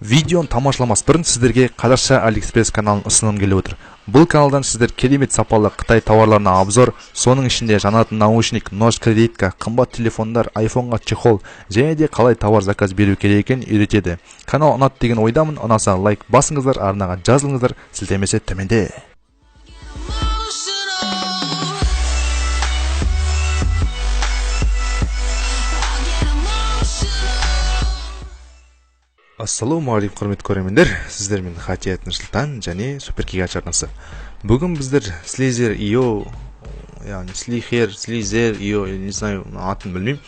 Видеоны тамашаламас бұрын сіздерге Қазақша Алиэкспресс каналын ұсынғым келіп отыр. Бұл каналдан сіздер керемет сапалы Қытай тауарларына обзор, соның ішінде жанатын наушник, нож кредитка, қымбат телефондар, айфонға чехол, және де қалай тауар заказ беру керек екенін үйретеді. Канал ұнады деген ойдамын. Ұнаса лайк басыңыздар, арнаға жазылыңыздар, сілтемесі төменде. Ассалаумағалейкум құрметті көрермендер, сіздермен Хатият Нұрсұлтан және Суперкигач арнасы. Бүгін біздер Слизер IO, яғни Слизер IO, не знаю, атын білмеймін.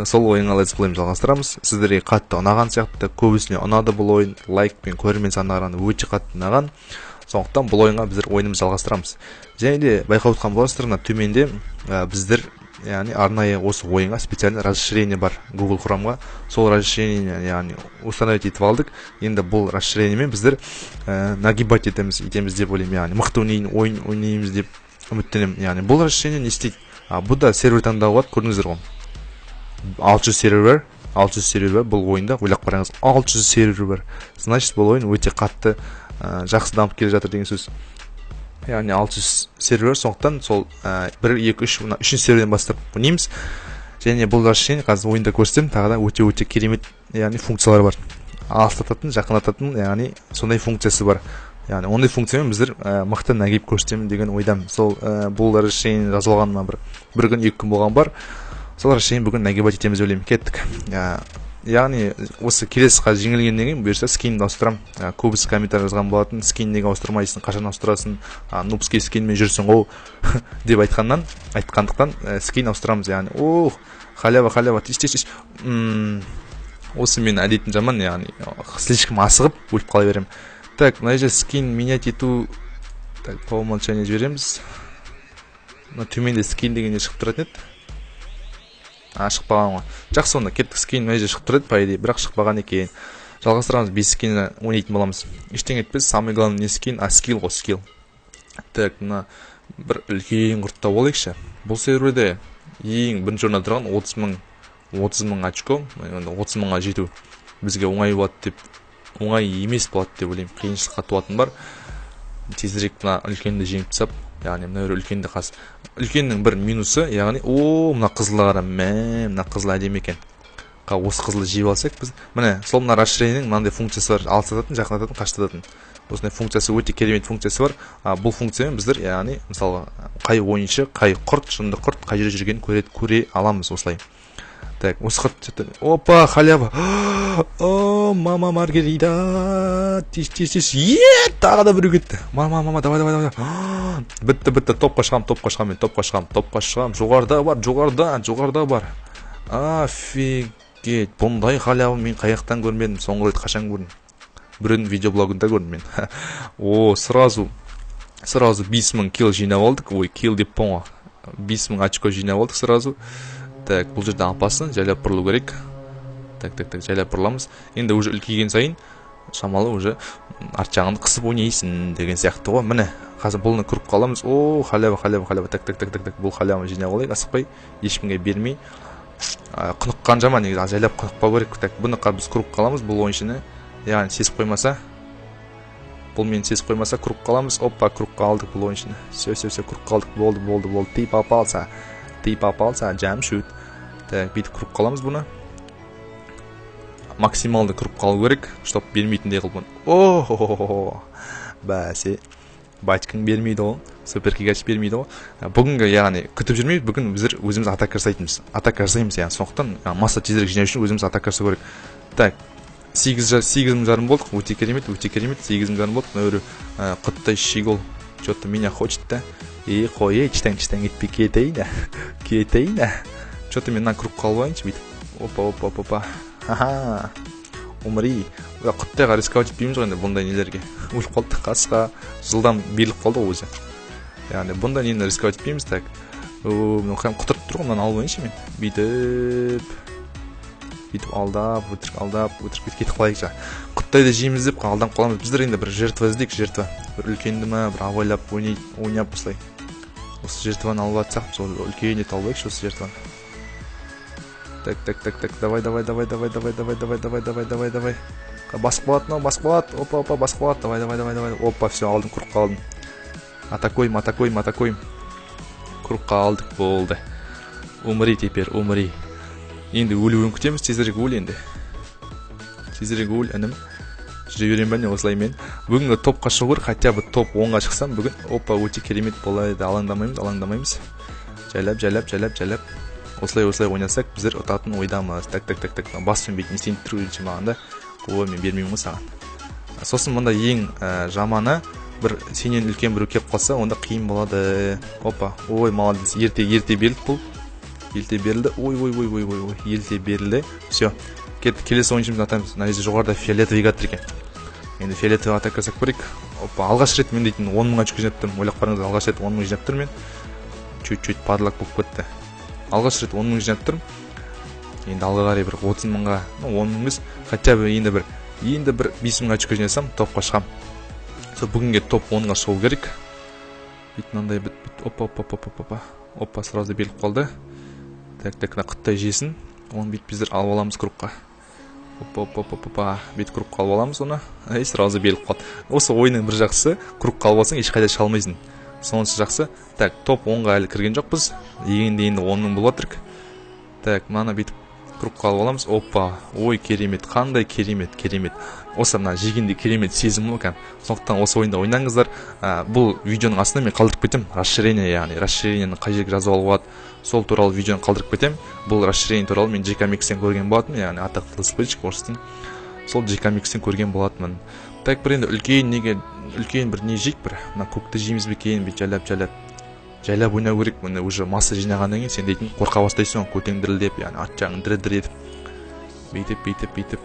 Сол ойынға летсплейімді жалғастырамыз. Сіздерге қатты ұнаған сияқты, көбісіне ұнады бұл ойын, лайк пен көрермен санағаны өте қатты ұнаған. Сондықтан бұл ойынға біздер ойынымызды жалғастырамыз. Және де байқап отқан боласыздар, төменде біздер яғни арнайы осы ойынға специально расширение бар Google Chrome'ға. Сол расширение яғни установить етіп алдық. Енді бұл расширениемен біздер нагибать етеміз деп ойлаймын, яғни мықты ойын ойнаймыз деп үміттенемін. Яғни бұл расширение не істейді? Бұда сервер таңдауға болады, көрдіңіздер ғой. 600 сервер бұл ойында, ойлап қараңыз, 600 сервер бар. Значит, бұл ойын өте қатты жақсы дамып келе жатыр деген сөз. Яғни 600 сервер, сондықтан сол 1, 2, 3 серверден бастап ойнаймыз. Және бұл расширение қазір ойында көрсетемін, тағы да өте керемет яғни функциялар бар. Алыстататын, жақындататын, яғни сондай функциясы бар. Яғни ондай функциямен біздер мықты нагиб көрсетемін деген ойдамын. Сол бұл расширение жазылғанына бір күн 2 күн болған бар. Сол расширение бүгін нагибать етеміз ойлаймын. Кеттік. Яғни осы келесі жеңілгеннен кейін бұйырса скинді ауыстырам. Көбісі комментарий жазған болатын, скин неге ауыстырмайсың, қашан ауыстырасың, нубский скинмен жүрсің ғой деп айтқандықтан скин ауыстырамыз. Яғни халява тиш. Осы мен әдетім жаман, яғни слишком асығып өліп қала беремін. Так, мына жерде скин менять ету, так, по умолчанию жібереміз. Төменде скин дегенде шығып тұратын еді. Шықпаған ғой. Жақсы, онда кеттік, скин мына жерде шығып тұрады, по идее, бірақ шықпаған екен. Жалғастырамыз, 5 скинді ойнайтын боламыз. Ештеңе етпес, самый главный не скин, а скилл ғой, скилл. Так, мына бір үлкен құртта болайықшы. Бұл серверде ең бірінші орында тұрған 30 мың очко, 30 мыңға жету бізге оңай болады деп, оңай емес болады деп ойлаймын. Қиыншылыққа туатын бар. Тезірек мына үлкенді жеңіп тастап, яғни мына үлкенді қас. Үлкеннің бір минусы, яғни мына қызылға қара, мына қызыл әдемі екен. Осы қызылды жеп алсақ біз, міне сол мына расширениенің мынандай функциясы бар, алыстататын, жақындататын, қаштататын. Осындай функциясы өте керемет функциясы бар. Бұл функциямен біздер, яғни мысалы қай ойыншы, қай құрт, шынды құрт, қай жерде жүргенін көре аламыз осылай. Так, осы құрт, опа, халява. Мама Маргарита, тиш, тағы да біреу кетті. Мама, давай. Бітті, топқа шығам. Жоғарда бар. Офигеть, бұндай халявы мен қаяқтан көрмедім, соңғы рет қашан көрдім. Біреудің видеоблогында көрдім мен. Сразу 5 мың килл жинап алдық. Килл деп поңа. 5 мың очко жинап алдық сразу. Так, бұл жерде апасын жайлап бұрылу керек. Так, жайлап бұрыламыз. Енді уже үлкейген сайын, шамалы уже арт жағынды қысып ойнайсың деген сияқты ғой. Міне, қазір бұлыны көріп қаламыз. Халява. Так, бұл халявы жинап алайық, асықпай, ешкімге бермей. Құныққан жаман, негізі жайлап құнықпау керек. Так, бұны біз көріп қаламыз, бұл ойыншыны. Яғни сезіп қоймаса, бұл мені сезіп қоймаса, көріп қаламыз. Опа, көріп қалдық бұл ойыншыны. Все, көріп қалдық, болды. Тип апалса, жам шут. Так, бүйтіп көріп қаламыз бұны. Максималды көріп қалу керек, чтоб бермейтіндей қылып бұны. Бәсе, батькың бермейді ғой, Суперкигач бермейді ғой. Бүгінгі, яғни, күтіп жүрмейді, бүгін біздер өзіміз атака жасаймыз, яғни, сондықтан масса тезірек жинау үшін өзіміз атака жасау керек. Так, 8,5 болдық, өте керемет, 8,5 болдық, мына құттай шигол, что-то меня хочет, да? Қой, читаң етпей кетейін. Что-то менен көріп қалуайыншы, бүйтіп. Опа. Умри. Құттайға рисковать етпейміз ғой, бұндай нелерге. Өліп қалды, қасқа, жылдам беріліп қалды өзі. Яғни, бұндай нені рисковать етпейміз, так. Құтырып тұр ғой, мынаны алып ойыншы мен. Бүйтіп алдап, өтірік кетіп қалайық жа. Құттайды жейміз деп алдан қаламыз. Біздер енді бір жертва іздейік, бір үлкенді ма, бір авайлап, ойнап осылай. Осы жертваны алып атсақ, сол үлкенде талбайықшы осы жертваны. Так, давай. Басып қалады, басып қалады. Опа, басып қалады. Давай. Опа, все, алдым, кругқа алдым. Атакуем. Кругқа алдық, болды. Умри теперь, умри. Енді өлуін күтеміз, тезірек өл енді. Тезірек өл, інім. Жүре берем бәне осылай мен. Бүгінгі топқа шығу керек, хотя бы топ 10-ға шықсам бүгін. Опа, өте керемет болады. Алаңдамаймыз. Жайлап. Осылай ойнасақ, біздер ұтатын ойдамыз. Так. Баспен бетін естен түргенше мағанда. Ой, мен бермеймін саған. Сосын мұнда ең жаманы, бір сенен үлкен бір кеп қалса, онда қиын болады. Опа, ой, молодец. Ерте берілді бұл. Ерте берілді. Ой. Ерте берілді. Все. Келесі ойыншымызды атаймыз. Нәресе жоғарда фиолетовый гатыр екен. Енді фиолетовый атака жасап көрейік. Опа, алғаш рет мен дейтін 10 мыңға жүк жинап тұрмын. Ойлап қараңыз, алғаш рет 10 мың жинап тұрмын мен. Чуть-чуть падлак болып кетті. Алғаш рет 10 мың жинап тұрмын. Енді алға қарай бір 30 мыңға, 10 мың емес, хотя бы енді бір 5 мыңға жүк жинасам, топқа шығам. Сол бүгінге топ 10-ға шығу керек. Мынандай опа, сразу беріліп қалды. Так, қыттай жесін. Оны біздер алып аламыз кругқа. Опа, бет кругқа алып аламыз оны. Сразу беріліп қалды. Осы ойының бір жақсы, кругқа алып алсаң ешқайда шыға алмайсың. Сонысы жақсы. Так, топ 10-ға әлі кірген жоқпыз. Енді 10 мың болып жатыр. Так, мана бет кругқа алып аламыз. Опа, ой, керемет, қандай керемет. Осы мына жегенде керемет сезім екен. Сондықтан осы ойында ойнаңыздар. Бұл видеоның астына мен қалдырып кетем. Расширениені қай жерге жазып алуға сол туралы видеоны қалдырып кетем. Бұл расширение туралы мен JKMX-тен көрген болатынмын, яғни атақты спичк орыстың. Сол JKMX-тен көрген болатынмын. Так, бір енді үлкен бір не жейік бір. Мына көкті жейміз бе кейін бе жайлап ойнау керек. Міне уже масса жинағаннан кейін сен дейтін қорқа бастайсың, көтең дірілдеп, яғни ат жағың дір етіп. Бүйтіп.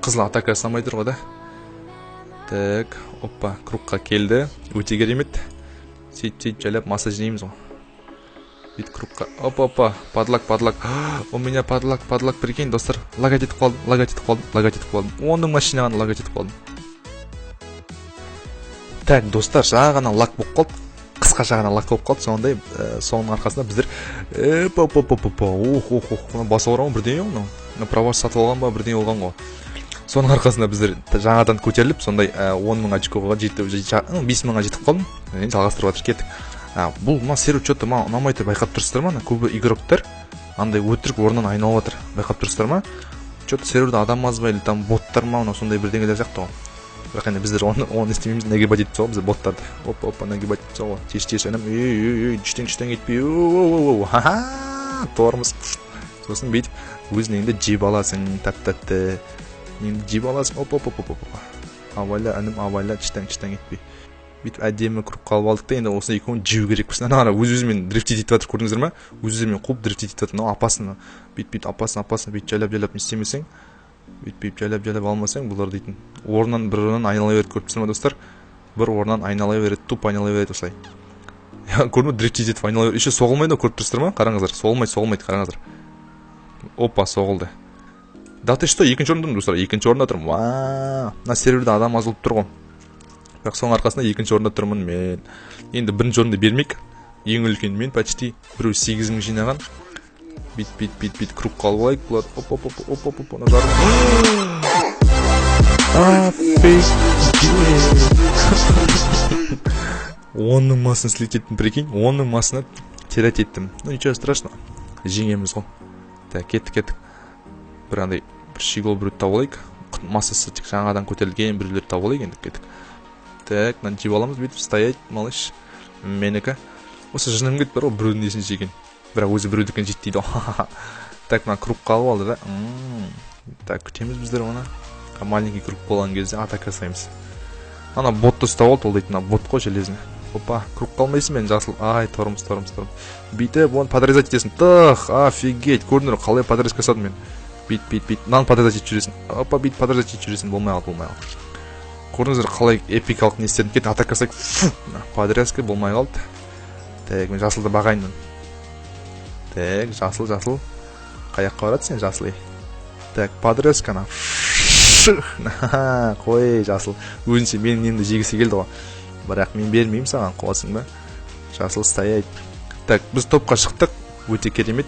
Қызыл атака жасамай тұр ғой да. Так, опа, кругқа келді. Өте керемет. Сөйтіп жайлап масса жинаймыз ғой. Бит кругқа. Опа, падлак. У меня падлак, прикинь, достар. Лагать етіп қалдым. Оның машинаған лагать етіп қалдым. Так, достар, жаңа лак болып қалды. Қысқаша ғана лак болып қалды. Сондай, соның арқасында біздер баса орауын бірден ең. Праваш сатып алған ба, бірден олған ғой. Соның арқасында біздер жаңадан көтеріліп, сондай 10 мыңға жеткіға 5 мыңға жетіп қалдым. Жалғастырып жатыр, кеттік. Бұл серу что-то ұнамай тұр, байқап тұрсыздар ма? Көбі игроктар андай өтірік орнынан айналып жатыр. Байқап тұрсыздар ма? Что-то серверда адам аз ба, или там боттар ма, сондай бірдеңелер сияқты ғой. Бірақ енді біздер оны істемейміз, нагибать етіп тастауға, біздер боттарды. Опа, нагибать етіп тастауға. Тез інім. Жүштен кетпей. Торымыз. Сосын бүйтіп өзін енді жеп аласың, тәп-тәтті. Енді жеп аласың. Опа. Авайла, інім, авайла, жүштен кетпей. Бүйтіп әдемі круг қалып алдық та, енді осы екеуін жеу керекпіз. Ана өз-өзімен дрифтит етіп жатыр, көрдіңіздер ма? Өз-өзімен қуып дрифтит етіп жатыр. Апасын, бүйтіп апасын, жайлап не істемесең, бүйтіп жайлап алмасаң, бұлар дейтін. Орнынан бір орнынан айнала береді, көріп тұрсыздар ма, достар? Бір орнынан айнала береді, туп айнала береді осылай. Көрдіңіз, дрифтит етіп айнала береді. Еще соғылмайды, көріп тұрсыздар ма? Қараңыздар, соғылмайды, қараңыздар. Опа, соғылды. Да ты что, екінші орында тұрмын, достар, екінші орында тұрмын. Мына серверде адам аз болып тұр ғой. Бірақ соның арқасында екінші орында тұрмын мен. Енді бірінші орында бермек. Ең үлкен мен почти біреу 8 мың жинаған. Бит круг қалып алайық. Бұлар опа. Назарым. Офигеть. 10 масын слететтім, прикинь. 10 масына терять еттім. Ну ничего страшного. Жеңеміз ғой. Так, кеттік. Бір андай бір шигол біреуді тауып алайық. Массасы тек жаңадан көтерілген біреулерді тауып алайық енді, кеттік. Так, мынаны жеп аламыз, бүйтіп стоять, малыш. Менікі. Осы жыным кетті бар ғой, біреудің несін жеген. Бірақ өзі біреудікін жеттейді. Так, мына круг қалып алды да. Так, күтеміз біздер оны. Маленький круг болған кезде атака жасаймыз. Ана ботты ұстап алды, ол дейтін, бот қой железіне. Опа, круг қалмайсың мен, жасыл. Ай, торымыз. Бүйтіп, оны подрезать етесің. Тық, офигеть, көрдіңдер, қалай подрезать жасадым мен. Бит. Мынаны подрезать етіп жүресің. Опа, бит подрезать етіп жүресің, болмай қалды. Көрдіңіздер, қалай эпикалық не істедім. Кет, атака жасайық. Подрезка болмай қалды. Так, мен жасылды бағайын. Так, жасыл. Қаяққа барады сен, жасыл. Так, подрезкана. Қой, жасыл. Өзінше менің немді жегісі келді ғой. Бірақ мен бермеймін саған, қуасың ба? Жасыл стоять. Так, біз топқа шықтық. Өте керемет.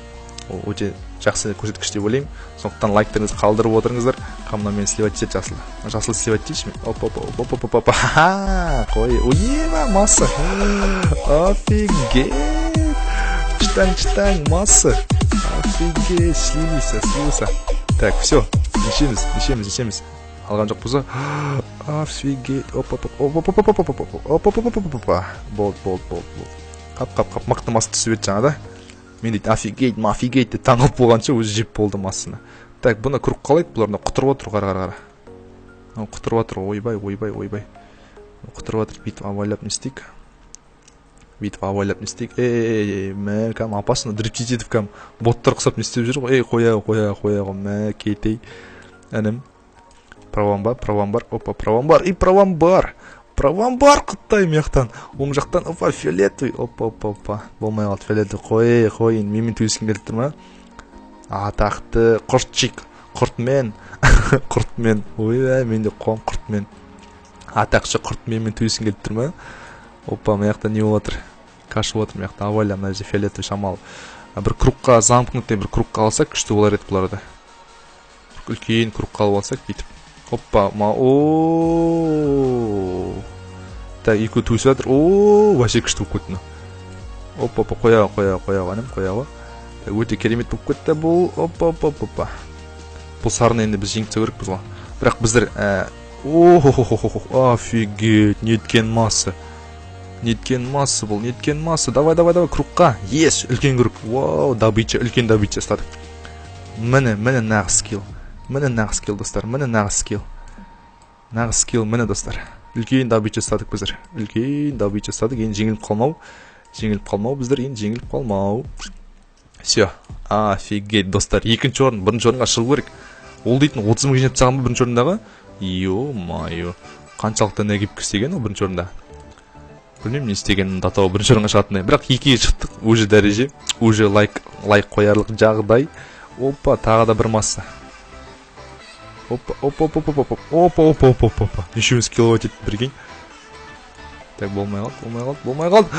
ол өте жақсы көрсеткіш деп ойлаймын. Сондықтан лайктарыңызды қалдырып отырыңыздар. Қамына мен сливать етеді жасыл сливать етейінші мен. Оп. Қой, ойеба, масса. Офигеть. Читаң, масса. Офигеть, слился. Так, все, нешеміз. Алған жоқ бұза. Офигеть. Болды. Қап, мықты масы түсіп еді жаңа да. Мен дейді, офигеть деп таңып болғанша өзі жеп болды массаны. Так, бұны күріп қалайды, бұларына құтырып отыр, қара. Құтырып отыр, ойбай. Құтырып отыр, бүйтіп авайлап не істейік. Мә, кәм, апасына репетитив кәм, боттар қысап не істеп жүр ғой. Қоя, мә, кетей. Әнім. Правам бар. Опа, правам бар. Құттай мияқтан. Оң жақтан, опа, фиолетовый. Опа. Болмай қалды фиолетовый. Қой, менмен түйіскен келіп тұр ма? Атақты құртмен. Ой, мен де қуам құртмен. Атақшы құртменмен түйіскен келіп тұр ма? Опа, мияқтан не отыр? Қашып отыр мияқтан. Авайля, мына же фиолетовый шамал. Бір кругқа замкнутый бір кругқа алсақ, күшті болар еді бұларда. Үлкен кругқа алып алсақ, бүйтіп. Опа, Так, екі түйісіп жатыр. Вообще күшті болып кетті. Опа, қояға. Өте керемет болып кетті бұл. Опа. Бұл сарыны енді біз жеңіп керек біз ғой. Бірақ біздер... Офигеть, неткен масса. Давай, кругқа. Ес, үлкен круг. Вау, үлкен добыча стадық. Міне нағыз скилл, достар. Нағыз скилл, достар. Үлкен добыча стадық біздер. Енді жеңіліп қалмау біздер, Все, офигеть, достар. Екінші орын, бірінші орынға шығу керек. Ол дейтін 30 мың жинап тастаған ба бірінші орындағы? Ё-майо. Қаншалықты нәгіп кістеген ол бірінші орында? Білмеймін не істегенін датау бірінші орынға шығатындай. Бірақ екіге шықтық, уже дәреже, уже лайк қоярлық жағдай. Опа, тағы да бір масса. Опа. Нешеуіміз киловатт етіп бірген. Так, болмай қалды.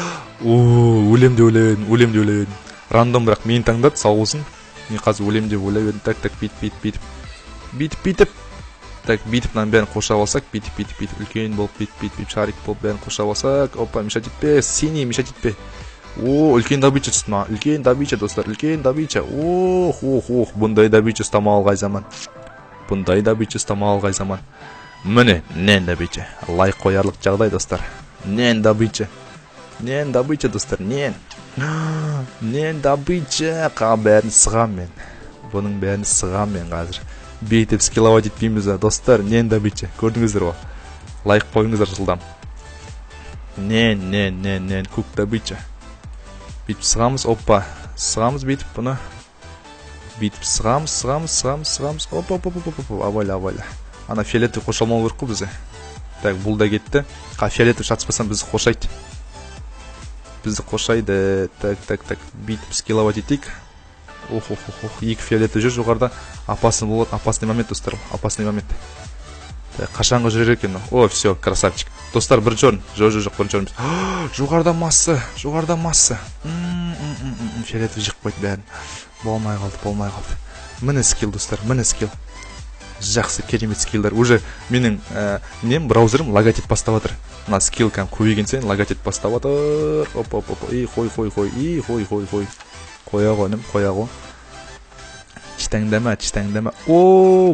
Өлем де ойлап едім. Рандом бірақ мені таңдады, сау болсын. Мен қазір өлем деп ойлап едім. Так, бүйтіп. Так, бүйтіп мынаны бәрін қоршап алсақ, бүйтіп. Үлкен болып, бүйтіп, шарик болып бәрін қоршап алсақ. Опа, мешать етпе, синий мешать етпе. Үлкен добыча түсті ма? Үлкен добыча, достар, үлкен добыча. Бұндай добыча ұстамауға заман. Міне, нен добыча. Лайк қоярлық жағдай, достар. Нен добыча, достар, нен добыча. Бұның бәрін сығам мен қазір. Бейтіп скиловать етпейміз, достар, нен добыча. Көрдіңіздер ғой. Лайк қойыңыздар жылдам. Нен, көк добыча. Бүйтіп сығамыз, опа. Сығамыз бүйтіп бұны. Бүйтіп сығамыз. Опа. Авайля. Ана фиолетовый қошалмау керек қой бізде. Так, бұл да кетті. Фиолетовый шатыспасам бізді қошайды. Так. Бүйтіп скиловать етейік. Екі фиолетовый жүр жоғарда. Опасный момент, достар. Қашанғы жүрер екен. Все, красавчик. Достар, бірінші орын. Жоқ, бірінші орын. Жоғарда масса. Фиолетовый жық қойды бәрін. Болмай қалды. Міне скилл, достар, Жақсы, керемет скиллдар. Уже менің браузерім логотип бастап отыр. Мына скилл кәм көбейген сайын логотип бастап отыр. Опа. Қой. Қоя. Читаңдама.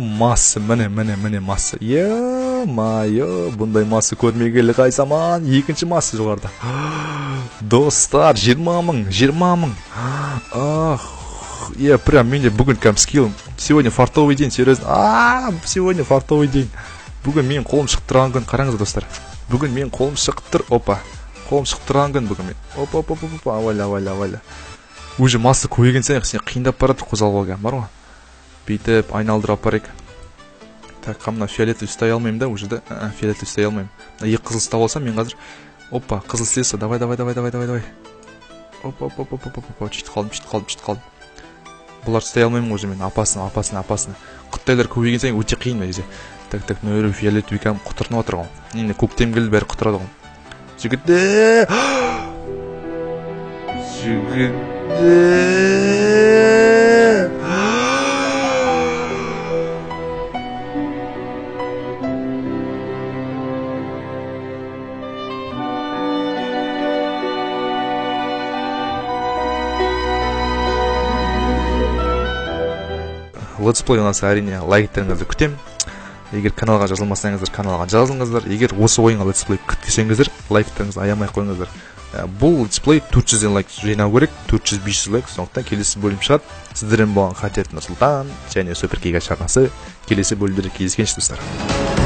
Масса, міне масса. Ё-майо, бұндай масса көрмегелі қай заман. Екінші масса жоғарда. Достар, 20 мың. Прям менде бүгін кәм скилл. Сегодня фартовый день, серьезно. Сегодня фартовый день. Бүгін мен қолым шығып тұрған күн, қараңыз, достар. Бүгін мен қолым шығып тұр. Опа. Қолым шығып тұрған күн бүгін мен. Опа. Авайля. Уже масса көйген сайын қиындап барады қозғалуға бар ғой. Бүйтіп айналдырып апарайық. Так, қамына фиолетовый ұстай алмаймын да, уже да. Фиолетовый ұстай алмаймын. Екі қызыл ұстап алсам мен қазір. Опа, қызыл істесе. Давай. Опа. Чүйт қалдым. Бұлар ұстай алмаймын уже мен. Апасына. Құттайлар көбейген сайын өте қиын ба. Так, нөйрі фиолетовый кәм құтырынып отыр ғой. Енді көктем келді бәрі құтырады ғой. Жігіттер! 这个 летсплей ұнаса әрине лайктеріңізді күтем. Егер каналға жазылмасаңыздар, каналға жазылыңыздар. Егер осы ойынға летсплей күтсеңіздер, лайктеріңізді аямай қойыңыздар. Бұл летсплей 400 лайк жинау керек, 400-500 лайк. Сондықтан келесі бөлім шығады. Сіздермен болған Қатет Нұрсұлтан және Суперкига арнасы. Келесі бөлімдерде кездескенше достар.